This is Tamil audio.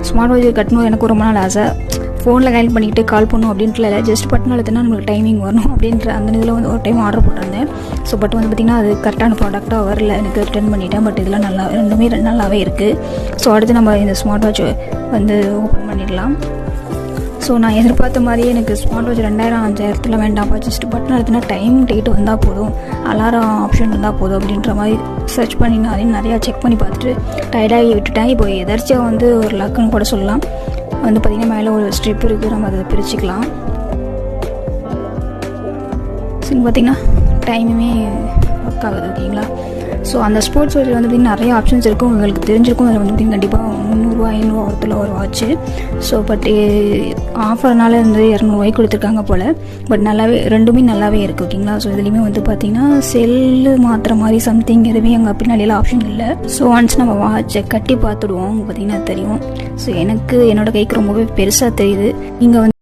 ஸ்மார்ட் வாட்ச் கட்டணும் எனக்கு ரொம்ப நாள் ஆசை. ஃபோனில் கைல் பண்ணிக்கிட்டு கால் பண்ணணும் அப்படின்ட்டு இல்லை, ஜஸ்ட் பட்டன் அழுத்தினா நம்மளுக்கு டைமிங் வரணும் அப்படின்ற அந்த இதில் வந்து ஒரு டைம் ஆர்டர் போட்டிருந்தேன். ஸோ பட் வந்து பார்த்திங்கன்னா அது கரெக்டான ப்ராடக்டாக வரல, எனக்கு ரிட்டர்ன் பண்ணிட்டேன். பட் இதெல்லாம் ரெண்டுமே நல்லாவே இருக்குது. ஸோ அடுத்து நம்ம இந்த ஸ்மார்ட் வாட்ச் வந்து ஓப்பன் பண்ணிடலாம். ஸோ நான் எதிர்பார்த்த மாதிரியே எனக்கு ஸ்மார்ட் வாட்ச் 2000-5000 வேண்டாம்ப்பா, ஜஸ்ட் பட்டன் அழுத்தினா டைம் டேட் வந்தால் போதும், அலாரம் ஆப்ஷன் இருந்தால் போதும் அப்படின்ற மாதிரி சர்ச் பண்ணி நான் நிறையா செக் பண்ணி பார்த்துட்டு டயர்டாகி விட்டுட்டேன். இப்போ எதர்ச்சியாக வந்து ஒரு லக்குன்னு கூட சொல்லலாம். வந்து பார்த்திங்கன்னா மேலே ஒரு ஸ்ட்ரிப் இருக்குது, நம்ம அதை பிரிச்சுக்கலாம். ஸோ பார்த்திங்கன்னா டைமுமே ஒர்க் ஆகுது. ஓகேங்களா? ஸோ அந்த ஸ்போர்ட்ஸ் வாட்சில் வந்து பார்த்திங்கன்னா நிறைய ஆப்ஷன்ஸ் இருக்கும், உங்களுக்கு தெரிஞ்சிருக்கும். அதில் வந்து பார்த்திங்கன்னா கண்டிப்பாக 300-500 ஒருத்தில் ஒரு வாட்ச்சு. ஸோ பட் ஆஃபர்னால வந்து 200 கொடுத்துருக்காங்க போல். பட் ரெண்டுமே நல்லாவே இருக்குது. ஓகேங்களா? ஸோ இதுலேயுமே வந்து பார்த்திங்கன்னா செல்லு மாற்றுற மாதிரி சம்திங் எதுவுமே அங்கே பின்னாடியெல்லாம் ஆப்ஷன் இல்லை. ஸோ ஒன்ஸ் நம்ம வாட்சை கட்டி பார்த்துடுவோம், பார்த்திங்கன்னா தெரியும். ஸோ எனக்கு என்னோடய கைக்கு ரொம்பவே பெருசாக தெரியுது. இங்கே வந்து